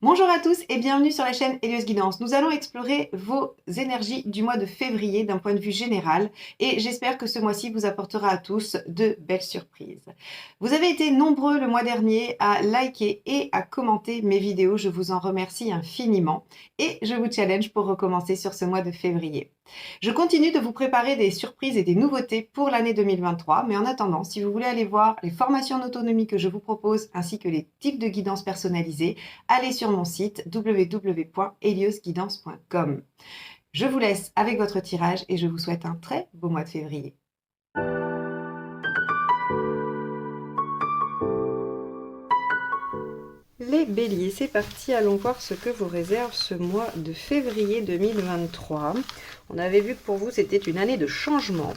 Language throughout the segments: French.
Bonjour à tous et bienvenue sur la chaîne Hélios Guidance. Nous allons explorer vos énergies du mois de février d'un point de vue général et j'espère que ce mois-ci vous apportera à tous de belles surprises. Vous avez été nombreux le mois dernier à liker et à commenter mes vidéos, je vous en remercie infiniment et je vous challenge pour recommencer sur ce mois de février. Je continue de vous préparer des surprises et des nouveautés pour l'année 2023, mais en attendant, si vous voulez aller voir les formations en autonomie que je vous propose ainsi que les types de guidance personnalisés, allez sur mon site www.heliosguidance.com. Je vous laisse avec votre tirage et je vous souhaite un très beau mois de février. Les béliers, c'est parti, allons voir ce que vous réserve ce mois de février 2023. On avait vu que pour vous c'était une année de changement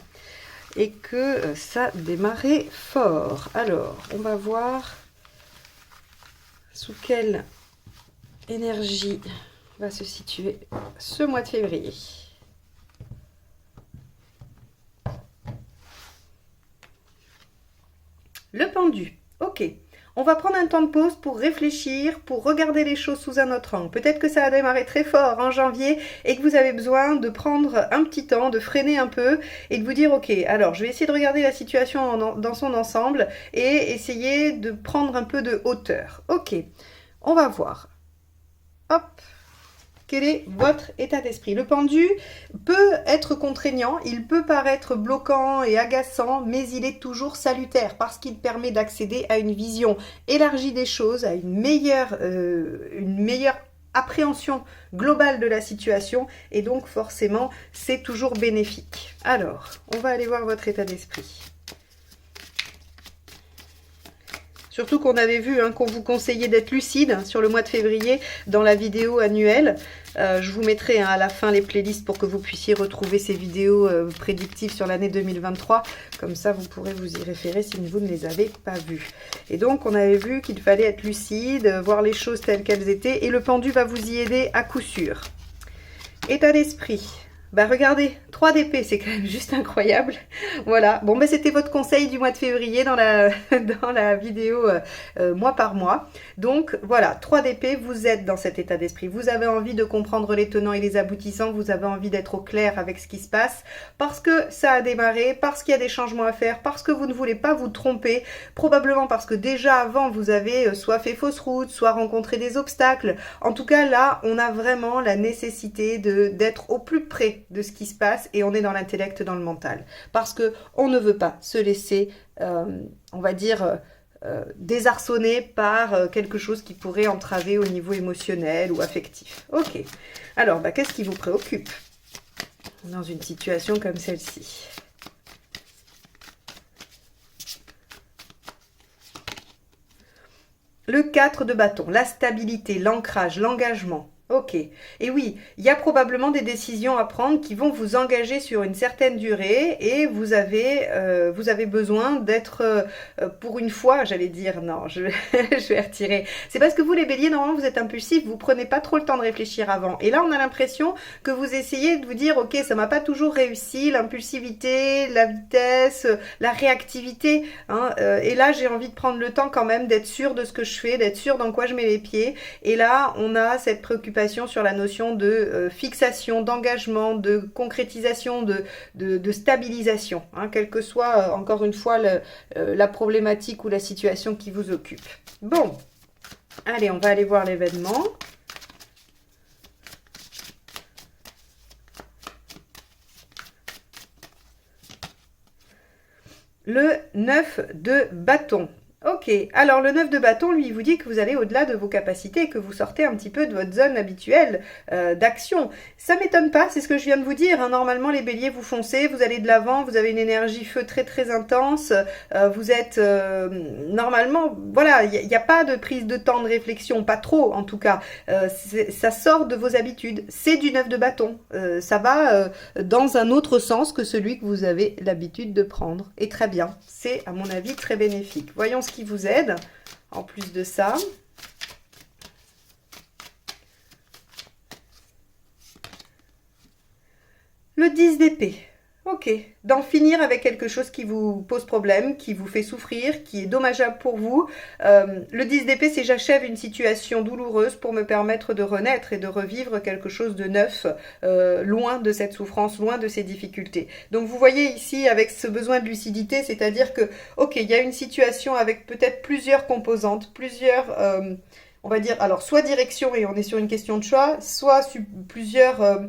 et que ça démarrait fort. Alors, on va voir sous quelle énergie va se situer ce mois de février. Le pendu, ok. On va prendre un temps de pause pour réfléchir, pour regarder les choses sous un autre angle. Peut-être que ça a démarré très fort en janvier et que vous avez besoin de prendre un petit temps, de freiner un peu et de vous dire ok, alors je vais essayer de regarder la situation dans son ensemble et essayer de prendre un peu de hauteur. Ok, on va voir. Hop, quel est votre état d'esprit? Le pendu peut être contraignant, il peut paraître bloquant et agaçant, mais il est toujours salutaire parce qu'il permet d'accéder à une vision élargie des choses, à une meilleure appréhension globale de la situation et donc forcément c'est toujours bénéfique. Alors, on va aller voir votre état d'esprit. Surtout qu'on avait vu qu'on vous conseillait d'être lucide sur le mois de février dans la vidéo annuelle. Je vous mettrai à la fin les playlists pour que vous puissiez retrouver ces vidéos prédictives sur l'année 2023. Comme ça, vous pourrez vous y référer si vous ne les avez pas vues. Et donc, on avait vu qu'il fallait être lucide, voir les choses telles qu'elles étaient. Et le pendu va vous y aider à coup sûr. État d'esprit. Bah regardez, 3 d'épée, c'est quand même juste incroyable. Voilà, bon bah c'était votre conseil du mois de février dans la, dans la vidéo mois par mois. Donc voilà, 3 d'épée, vous êtes dans cet état d'esprit. Vous avez envie de comprendre les tenants et les aboutissants, vous avez envie d'être au clair avec ce qui se passe, parce que ça a démarré, parce qu'il y a des changements à faire, parce que vous ne voulez pas vous tromper, probablement parce que déjà avant vous avez soit fait fausse route, soit rencontré des obstacles. En tout cas là, on a vraiment la nécessité d'être au plus près de ce qui se passe et on est dans l'intellect, dans le mental. Parce que on ne veut pas se laisser, on va dire, désarçonner par quelque chose qui pourrait entraver au niveau émotionnel ou affectif. Ok. Alors, bah, qu'est-ce qui vous préoccupe dans une situation comme celle-ci? Le 4 de bâton, la stabilité, l'ancrage, l'engagement. Ok. Et oui, il y a probablement des décisions à prendre qui vont vous engager sur une certaine durée et vous avez besoin d'être, pour une fois, j'allais dire, non, je vais retirer. C'est parce que vous, les béliers, normalement, vous êtes impulsifs, vous prenez pas trop le temps de réfléchir avant. Et là, on a l'impression que vous essayez de vous dire, ok, ça m'a pas toujours réussi, l'impulsivité, la vitesse, la réactivité. Hein, et là, j'ai envie de prendre le temps quand même d'être sûr de ce que je fais, d'être sûr dans quoi je mets les pieds. Et là, on a cette préoccupation sur la notion de fixation, d'engagement, de concrétisation, de stabilisation, hein, quelle que soit, encore une fois, la problématique ou la situation qui vous occupe. Bon, allez, on va aller voir l'événement. Le 9 de bâton. Ok, alors le 9 de bâton, lui, il vous dit que vous allez au-delà de vos capacités et que vous sortez un petit peu de votre zone habituelle d'action. Ça m'étonne pas, c'est ce que je viens de vous dire. Hein. Normalement, les béliers, vous foncez, vous allez de l'avant, vous avez une énergie feu très très intense. Vous êtes normalement, voilà, il n'y a pas de prise de temps de réflexion, pas trop en tout cas. Ça sort de vos habitudes. C'est du 9 de bâton. Ça va dans un autre sens que celui que vous avez l'habitude de prendre. Et très bien, c'est à mon avis très bénéfique. Voyons ce qui vous aide en plus de ça. Le 10 d'épée. Ok, d'en finir avec quelque chose qui vous pose problème, qui vous fait souffrir, qui est dommageable pour vous. Le 10 d'épée, c'est j'achève une situation douloureuse pour me permettre de renaître et de revivre quelque chose de neuf, loin de cette souffrance, loin de ces difficultés. Donc vous voyez ici avec ce besoin de lucidité, c'est-à-dire que, ok, il y a une situation avec peut-être plusieurs composantes, plusieurs... on va dire, alors soit direction et on est sur une question de choix, soit plusieurs...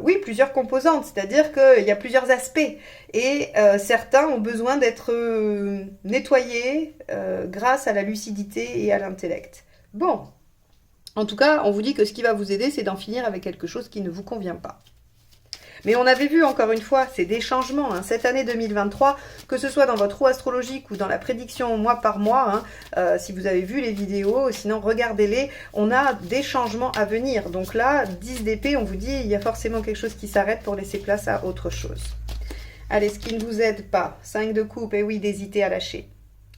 oui, plusieurs composantes, c'est-à-dire qu'il y a plusieurs aspects et certains ont besoin d'être nettoyés grâce à la lucidité et à l'intellect. Bon, en tout cas, on vous dit que ce qui va vous aider, c'est d'en finir avec quelque chose qui ne vous convient pas. Mais on avait vu encore une fois, c'est des changements. Hein, cette année 2023, que ce soit dans votre roue astrologique ou dans la prédiction mois par mois, hein, si vous avez vu les vidéos, sinon regardez-les, on a des changements à venir. Donc là, 10 d'épée, on vous dit, il y a forcément quelque chose qui s'arrête pour laisser place à autre chose. Allez, ce qui ne vous aide pas, 5 de coupe, et oui, d'hésiter à lâcher.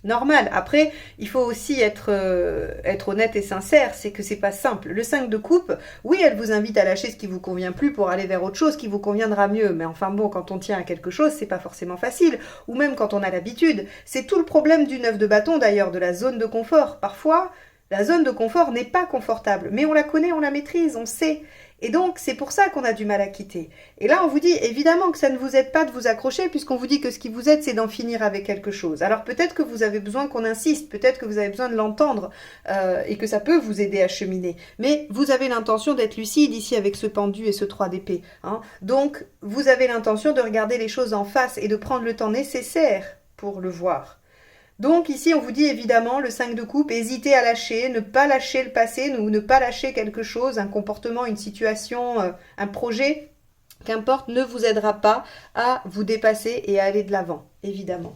Normal. Après, il faut aussi être honnête et sincère, c'est que c'est pas simple. Le 5 de coupe, oui, elle vous invite à lâcher ce qui vous convient plus pour aller vers autre chose qui vous conviendra mieux. Mais enfin bon, quand on tient à quelque chose, c'est pas forcément facile. Ou même quand on a l'habitude. C'est tout le problème du 9 de bâton d'ailleurs, de la zone de confort. Parfois, la zone de confort n'est pas confortable, mais on la connaît, on la maîtrise, on sait. Et donc, c'est pour ça qu'on a du mal à quitter. Et là, on vous dit, évidemment que ça ne vous aide pas de vous accrocher, puisqu'on vous dit que ce qui vous aide, c'est d'en finir avec quelque chose. Alors, peut-être que vous avez besoin qu'on insiste, peut-être que vous avez besoin de l'entendre, et que ça peut vous aider à cheminer. Mais vous avez l'intention d'être lucide ici avec ce pendu et ce 3 d'épée. Hein. Donc, vous avez l'intention de regarder les choses en face et de prendre le temps nécessaire pour le voir. Donc ici, on vous dit évidemment, le 5 de coupe, hésitez à lâcher, ne pas lâcher le passé, ou ne pas lâcher quelque chose, un comportement, une situation, un projet, qu'importe, ne vous aidera pas à vous dépasser et à aller de l'avant, évidemment.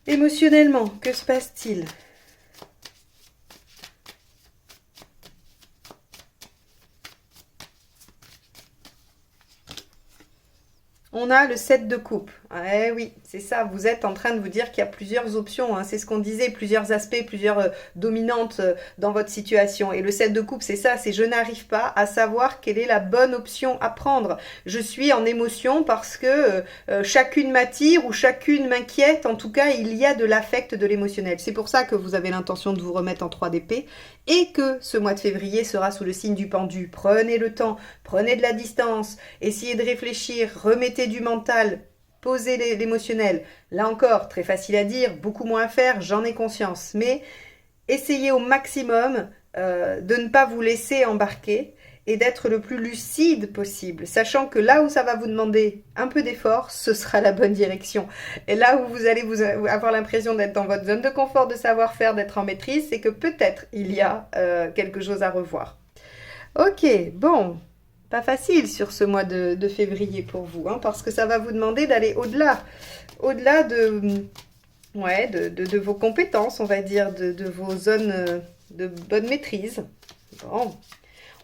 Émotionnellement, que se passe-t-il ? On a le 7 de coupe. Eh oui, c'est ça. Vous êtes en train de vous dire qu'il y a plusieurs options. Hein. C'est ce qu'on disait, plusieurs aspects, plusieurs dominantes dans votre situation. Et le 7 de coupe, c'est ça. C'est je n'arrive pas à savoir quelle est la bonne option à prendre. Je suis en émotion parce que chacune m'attire ou chacune m'inquiète. En tout cas, il y a de l'affect, de l'émotionnel. C'est pour ça que vous avez l'intention de vous remettre en 3 d'épée et que ce mois de février sera sous le signe du pendu. Prenez le temps, prenez de la distance, essayez de réfléchir, remettez du mental, posez l'émotionnel. Là encore, très facile à dire, beaucoup moins à faire, j'en ai conscience. Mais essayez au maximum de ne pas vous laisser embarquer et d'être le plus lucide possible, sachant que là où ça va vous demander un peu d'effort, ce sera la bonne direction. Et là où vous allez avoir l'impression d'être dans votre zone de confort, de savoir-faire, d'être en maîtrise, c'est que peut-être il y a quelque chose à revoir. Ok, bon, pas facile sur ce mois de février pour vous, hein, parce que ça va vous demander d'aller au-delà de vos compétences, on va dire, de vos zones de bonne maîtrise. Bon.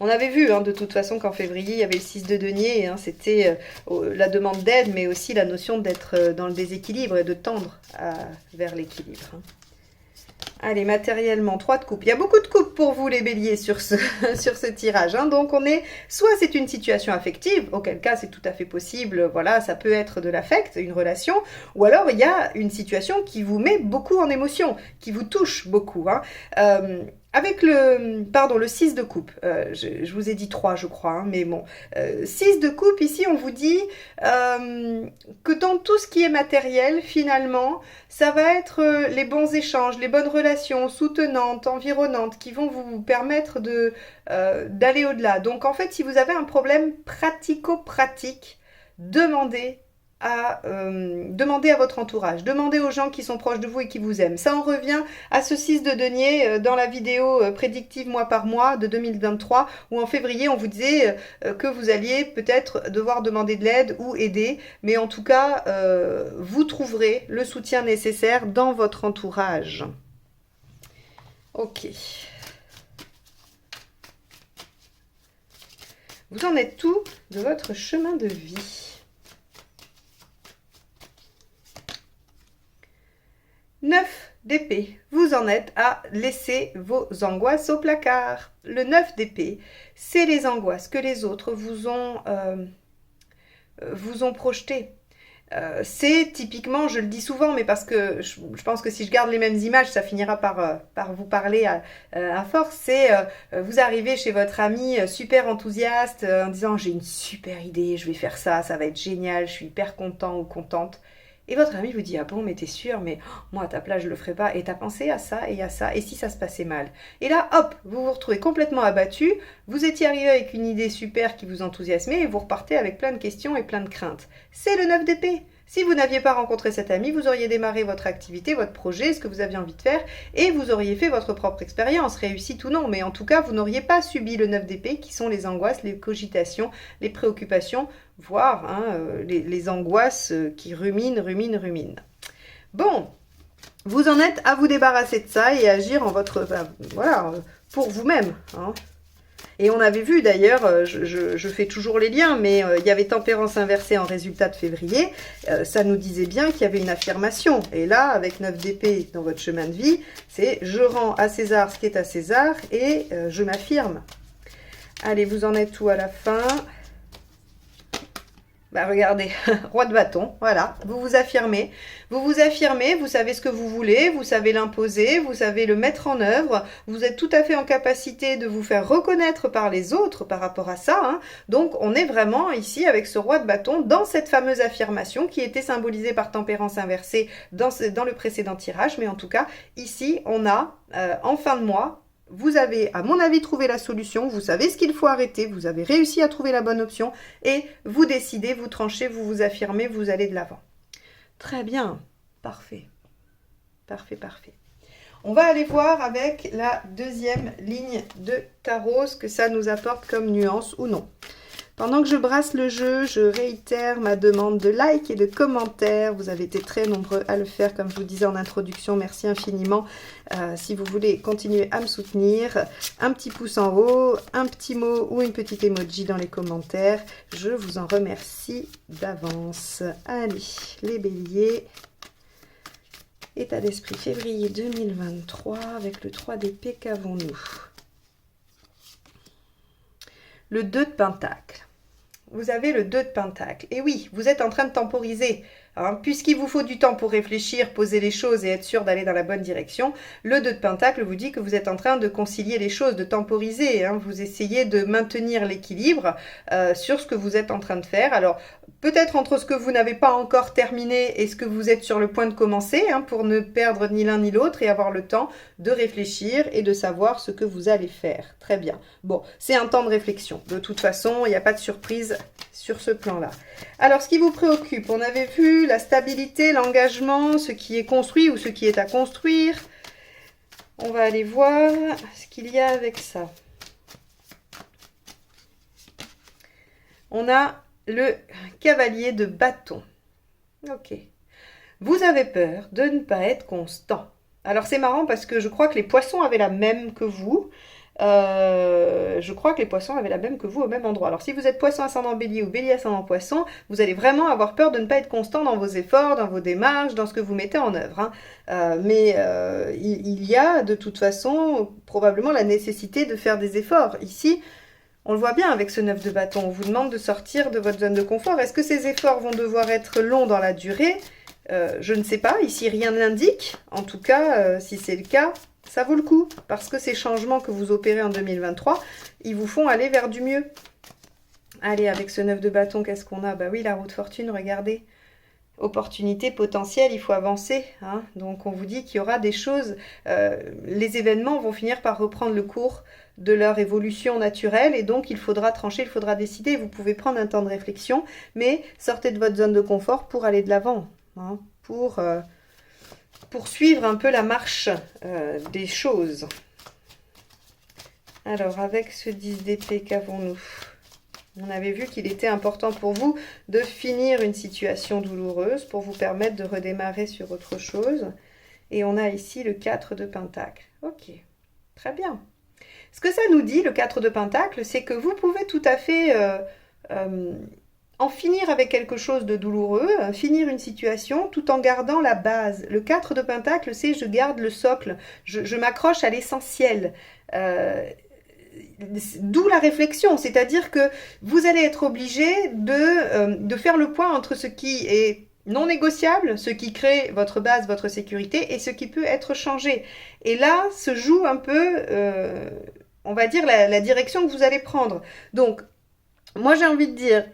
On avait vu hein, de toute façon qu'en février, il y avait le 6 de denier, hein, c'était la demande d'aide, mais aussi la notion d'être dans le déséquilibre et de tendre vers l'équilibre. Hein. Allez, matériellement, 3 de coupe. Il y a beaucoup de coupes pour vous, les béliers, sur ce tirage. Hein. Donc, soit c'est une situation affective, auquel cas c'est tout à fait possible, voilà, ça peut être de l'affect, une relation, ou alors il y a une situation qui vous met beaucoup en émotion, qui vous touche beaucoup. Hein. Avec le 6 de coupe, je vous ai dit 3 je crois, hein, mais bon, 6 de coupe, ici on vous dit que dans tout ce qui est matériel, finalement, ça va être les bons échanges, les bonnes relations soutenantes, environnantes, qui vont vous permettre d'aller au-delà. Donc en fait, si vous avez un problème pratico-pratique, demandez à votre entourage, demandez aux gens qui sont proches de vous et qui vous aiment. Ça en revient à ce 6 de denier dans la vidéo prédictive mois par mois de 2023 où en février on vous disait que vous alliez peut-être devoir demander de l'aide ou aider, mais en tout cas vous trouverez le soutien nécessaire dans votre entourage. Ok. Vous en êtes tout de votre chemin de vie. 9 d'épée, vous en êtes à laisser vos angoisses au placard. Le 9 d'épée, c'est les angoisses que les autres vous ont vous ont projeté. C'est typiquement, je le dis souvent, mais parce que je pense que si je garde les mêmes images, ça finira par vous parler à force. C'est vous arrivez chez votre ami super enthousiaste en disant j'ai une super idée, je vais faire ça, ça va être génial, je suis hyper content ou contente. Et votre ami vous dit ah bon mais t'es sûr, mais moi à ta place je le ferai pas. Et t'as pensé à ça et à ça, et si ça se passait mal. Et là hop, vous vous retrouvez complètement abattu, vous étiez arrivé avec une idée super qui vous enthousiasmait et vous repartez avec plein de questions et plein de craintes. C'est le 9 d'épée. Si vous n'aviez pas rencontré cet ami, vous auriez démarré votre activité, votre projet, ce que vous aviez envie de faire, et vous auriez fait votre propre expérience, réussite ou non, mais en tout cas, vous n'auriez pas subi le 9 d'épée, qui sont les angoisses, les cogitations, les préoccupations, voire les angoisses qui ruminent. Bon, vous en êtes à vous débarrasser de ça et agir en votre, pour vous-même, hein. Et on avait vu d'ailleurs, je fais toujours les liens, mais il y avait tempérance inversée en résultat de février, ça nous disait bien qu'il y avait une affirmation. Et là, avec 9 d'épée dans votre chemin de vie, c'est je rends à César ce qui est à César et je m'affirme. Allez, vous en êtes où à la fin ? Bah regardez, roi de bâton, voilà, vous vous affirmez, vous savez ce que vous voulez, vous savez l'imposer, vous savez le mettre en œuvre, vous êtes tout à fait en capacité de vous faire reconnaître par les autres par rapport à ça, hein. Donc on est vraiment ici avec ce roi de bâton dans cette fameuse affirmation qui était symbolisée par tempérance inversée dans le précédent tirage, mais en tout cas ici on a en fin de mois, vous avez, à mon avis, trouvé la solution, vous savez ce qu'il faut arrêter, vous avez réussi à trouver la bonne option et vous décidez, vous tranchez, vous vous affirmez, vous allez de l'avant. Très bien, parfait, parfait. On va aller voir avec la deuxième ligne de tarot ce que ça nous apporte comme nuance ou non. Pendant que je brasse le jeu, je réitère ma demande de like et de commentaires. Vous avez été très nombreux à le faire, comme je vous disais en introduction. Merci infiniment. Si vous voulez continuer à me soutenir, un petit pouce en haut, un petit mot ou une petite emoji dans les commentaires. Je vous en remercie d'avance. Allez, les béliers. État d'esprit février 2023 avec le 3 d'épée, qu'avons-nous? Le 2 de Pentacle. Vous avez le 2 de Pentacle. Et oui, vous êtes en train de temporiser. Hein, puisqu'il vous faut du temps pour réfléchir, poser les choses et être sûr d'aller dans la bonne direction, le 2 de Pentacle vous dit que vous êtes en train de concilier les choses, de temporiser. Hein, vous essayez de maintenir l'équilibre sur ce que vous êtes en train de faire. Alors, peut-être entre ce que vous n'avez pas encore terminé et ce que vous êtes sur le point de commencer, hein, pour ne perdre ni l'un ni l'autre et avoir le temps de réfléchir et de savoir ce que vous allez faire. Très bien. Bon, c'est un temps de réflexion. De toute façon, il n'y a pas de surprise sur ce plan-là. Alors, ce qui vous préoccupe, on avait vu la stabilité, l'engagement, ce qui est construit ou ce qui est à construire. On va aller voir ce qu'il y a avec ça. On a le cavalier de bâton. Ok. Vous avez peur de ne pas être constant. Alors, c'est marrant parce que je crois que les poissons avaient la même que vous. Je crois que les poissons avaient la même que vous au même endroit. Alors si vous êtes poisson ascendant bélier ou bélier ascendant poisson, vous allez vraiment avoir peur de ne pas être constant dans vos efforts, dans vos démarches, dans ce que vous mettez en œuvre, hein. Il y a de toute façon probablement la nécessité de faire des efforts. Ici, on le voit bien avec ce 9 de bâton, on vous demande de sortir de votre zone de confort. Est-ce que ces efforts vont devoir être longs dans la durée? Je ne sais pas, ici rien n'indique. En tout cas, si c'est le cas, ça vaut le coup, parce que ces changements que vous opérez en 2023, ils vous font aller vers du mieux. Allez, avec ce 9 de bâton, qu'est-ce qu'on a? Bah oui, la roue de fortune, regardez. Opportunité potentielle, il faut avancer, hein. Donc on vous dit qu'il y aura des choses, les événements vont finir par reprendre le cours de leur évolution naturelle, et donc il faudra trancher, il faudra décider. Vous pouvez prendre un temps de réflexion, mais sortez de votre zone de confort pour aller de l'avant, hein, pour suivre un peu la marche des choses. Alors, avec ce 10 d'épée, qu'avons-nous? On avait vu qu'il était important pour vous de finir une situation douloureuse pour vous permettre de redémarrer sur autre chose. Et on a ici le 4 de Pentacle. Ok, très bien. Ce que ça nous dit, le 4 de Pentacle, c'est que vous pouvez tout à fait en finir avec quelque chose de douloureux, finir une situation tout en gardant la base. Le 4 de Pentacle, c'est je garde le socle, je m'accroche à l'essentiel. d'où la réflexion, c'est-à-dire que vous allez être obligé de faire le point entre ce qui est non négociable, ce qui crée votre base, votre sécurité, et ce qui peut être changé. Et là se joue un peu, on va dire, la direction que vous allez prendre. Donc, moi j'ai envie de dire,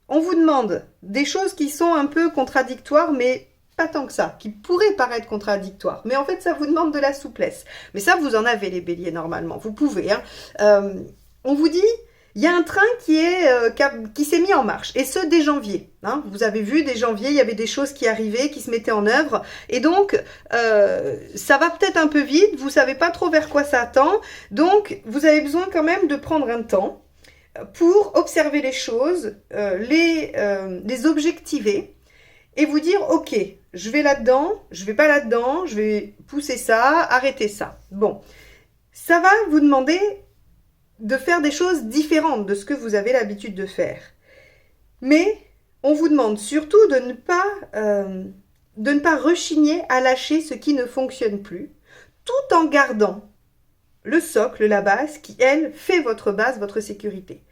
on vous demande des choses qui sont un peu contradictoires, mais pas tant que ça, qui pourraient paraître contradictoires. Mais en fait, ça vous demande de la souplesse. Mais ça, vous en avez, les béliers, normalement. Vous pouvez. Hein. On vous dit, il y a un train qui s'est mis en marche. Et ce, dès janvier. Hein. Vous avez vu, dès janvier, il y avait des choses qui arrivaient, qui se mettaient en œuvre. Et donc, ça va peut-être un peu vite. Vous ne savez pas trop vers quoi ça tend. Donc, vous avez besoin quand même de prendre un temps pour observer les choses, les objectiver et vous dire, ok, je vais là-dedans, je vais pas là-dedans, je vais pousser ça, arrêter ça. Bon, ça va vous demander de faire des choses différentes de ce que vous avez l'habitude de faire. Mais on vous demande surtout de ne pas rechigner à lâcher ce qui ne fonctionne plus, tout en gardant le socle, la base, qui, elle, fait votre base, votre sécurité.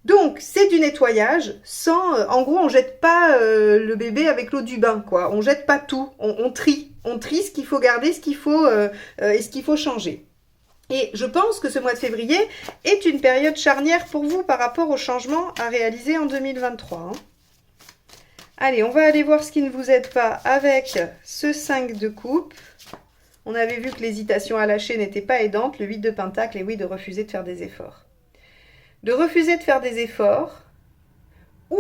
Donc, c'est du nettoyage sans... en gros, on jette pas le bébé avec l'eau du bain, quoi. On jette pas tout, on trie. On trie ce qu'il faut garder, ce qu'il faut, et ce qu'il faut changer. Et je pense que ce mois de février est une période charnière pour vous par rapport aux changements à réaliser en 2023. Hein. Allez, on va aller voir ce qui ne vous aide pas avec ce 5 de coupe. On avait vu que l'hésitation à lâcher n'était pas aidante, le 8 de pentacle, et oui, de refuser de faire des efforts. De refuser de faire des efforts, ou,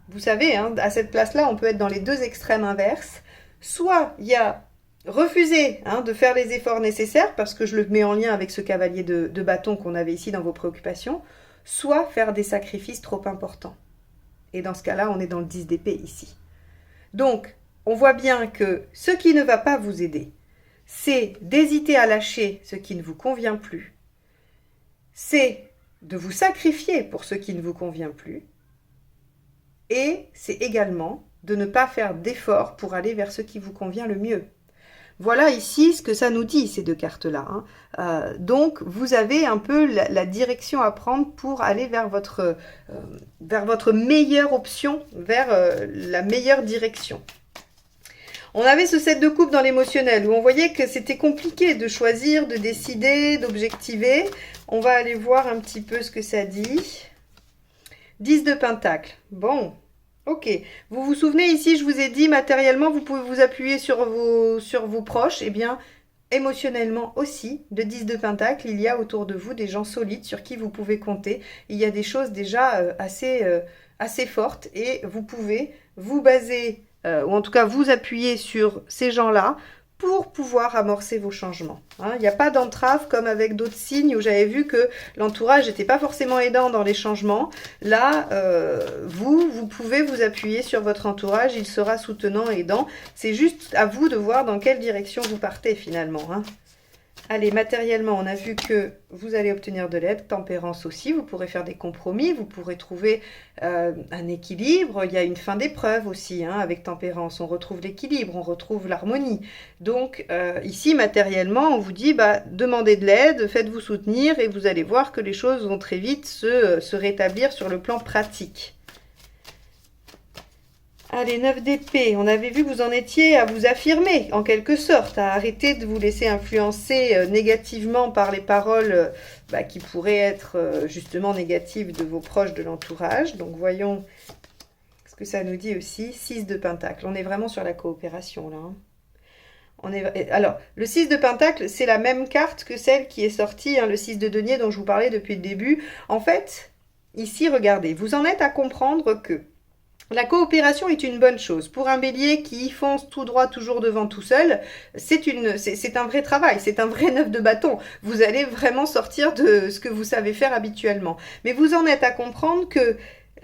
vous savez, hein, à cette place-là, on peut être dans les deux extrêmes inverses. Soit il y a refuser de faire les efforts nécessaires, parce que je le mets en lien avec ce cavalier de bâton qu'on avait ici dans vos préoccupations, soit faire des sacrifices trop importants. Et dans ce cas-là, on est dans le 10 d'épée ici. Donc, on voit bien que ce qui ne va pas vous aider, c'est d'hésiter à lâcher ce qui ne vous convient plus, c'est de vous sacrifier pour ce qui ne vous convient plus, et c'est également de ne pas faire d'efforts pour aller vers ce qui vous convient le mieux. Voilà ici ce que ça nous dit, ces deux cartes-là. Hein. Donc, vous avez un peu la direction à prendre pour aller vers votre meilleure option, vers la meilleure direction. On avait ce 7 de coupe dans l'émotionnel, où on voyait que c'était compliqué de choisir, de décider, d'objectiver. On va aller voir un petit peu ce que ça dit. 10 de pentacle. Bon, ok. Vous vous souvenez ici, je vous ai dit, matériellement, vous pouvez vous appuyer sur vos proches. Eh bien, émotionnellement aussi, de 10 de pentacle, il y a autour de vous des gens solides sur qui vous pouvez compter. Il y a des choses déjà assez fortes et vous pouvez vous baser... ou en tout cas vous appuyer sur ces gens-là pour pouvoir amorcer vos changements. Hein. Il n'y a pas d'entrave comme avec d'autres signes où j'avais vu que l'entourage n'était pas forcément aidant dans les changements. Là, vous pouvez vous appuyer sur votre entourage, il sera soutenant et aidant. C'est juste à vous de voir dans quelle direction vous partez finalement. Hein. Allez, matériellement, on a vu que vous allez obtenir de l'aide, tempérance aussi, vous pourrez faire des compromis, vous pourrez trouver un équilibre, il y a une fin d'épreuve aussi, hein, avec tempérance, on retrouve l'équilibre, on retrouve l'harmonie. Donc ici, matériellement, on vous dit, demandez de l'aide, faites-vous soutenir et vous allez voir que les choses vont très vite se rétablir sur le plan pratique. Allez, 9 d'épée, on avait vu que vous en étiez à vous affirmer, en quelque sorte, à arrêter de vous laisser influencer négativement par les paroles qui pourraient être justement négatives de vos proches de l'entourage. Donc voyons ce que ça nous dit aussi. 6 de pentacle, on est vraiment sur la coopération là. Hein. Alors, le 6 de pentacle, c'est la même carte que celle qui est sortie, hein, le 6 de denier dont je vous parlais depuis le début. En fait, ici, regardez, vous en êtes à comprendre que la coopération est une bonne chose. Pour un bélier qui fonce tout droit, toujours devant tout seul, c'est un vrai travail, c'est un vrai 9 de bâton. Vous allez vraiment sortir de ce que vous savez faire habituellement. Mais vous en êtes à comprendre que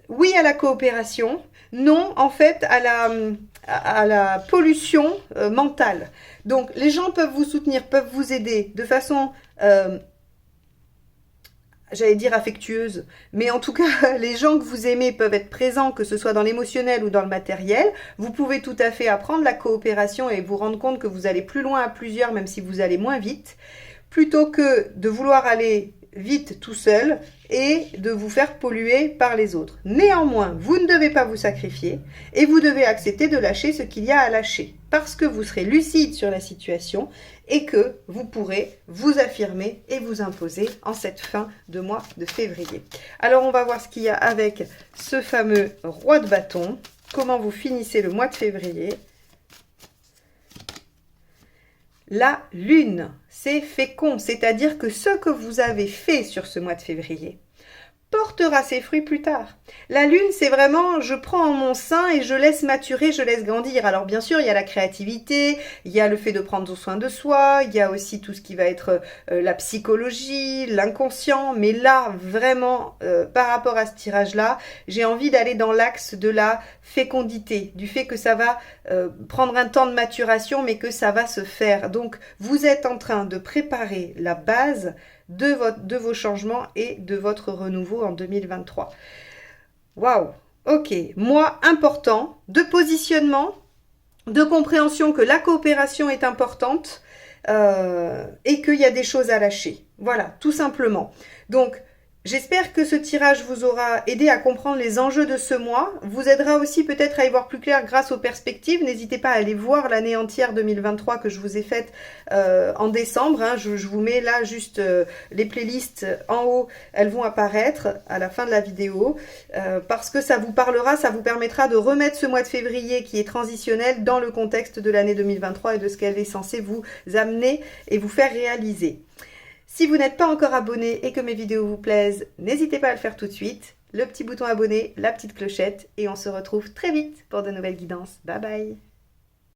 oui à la coopération, non en fait à la pollution mentale. Donc les gens peuvent vous soutenir, peuvent vous aider de façon... j'allais dire affectueuse, mais en tout cas, les gens que vous aimez peuvent être présents, que ce soit dans l'émotionnel ou dans le matériel. Vous pouvez tout à fait apprendre la coopération et vous rendre compte que vous allez plus loin à plusieurs, même si vous allez moins vite, plutôt que de vouloir aller vite tout seul et de vous faire polluer par les autres. Néanmoins, vous ne devez pas vous sacrifier et vous devez accepter de lâcher ce qu'il y a à lâcher parce que vous serez lucide sur la situation et que vous pourrez vous affirmer et vous imposer en cette fin de mois de février. Alors, on va voir ce qu'il y a avec ce fameux roi de bâton. Comment vous finissez le mois de février? La lune, c'est fécond, c'est-à-dire que ce que vous avez fait sur ce mois de février portera ses fruits plus tard. La lune, c'est vraiment, je prends en mon sein et je laisse maturer, je laisse grandir. Alors bien sûr, il y a la créativité, il y a le fait de prendre soin de soi, il y a aussi tout ce qui va être la psychologie, l'inconscient. Mais là, vraiment, par rapport à ce tirage-là, j'ai envie d'aller dans l'axe de la fécondité, du fait que ça va prendre un temps de maturation, mais que ça va se faire. Donc, vous êtes en train de préparer la base de vos changements et de votre renouveau en 2023. Waouh! Ok, mois important de positionnement, de compréhension que la coopération est importante et qu'il y a des choses à lâcher. Voilà, tout simplement. Donc, j'espère que ce tirage vous aura aidé à comprendre les enjeux de ce mois, vous aidera aussi peut-être à y voir plus clair grâce aux perspectives. N'hésitez pas à aller voir l'année entière 2023 que je vous ai faite en décembre. Hein. Je vous mets là juste les playlists en haut, elles vont apparaître à la fin de la vidéo parce que ça vous parlera, ça vous permettra de remettre ce mois de février qui est transitionnel dans le contexte de l'année 2023 et de ce qu'elle est censée vous amener et vous faire réaliser. Si vous n'êtes pas encore abonné et que mes vidéos vous plaisent, n'hésitez pas à le faire tout de suite. Le petit bouton abonné, la petite clochette et on se retrouve très vite pour de nouvelles guidances. Bye bye!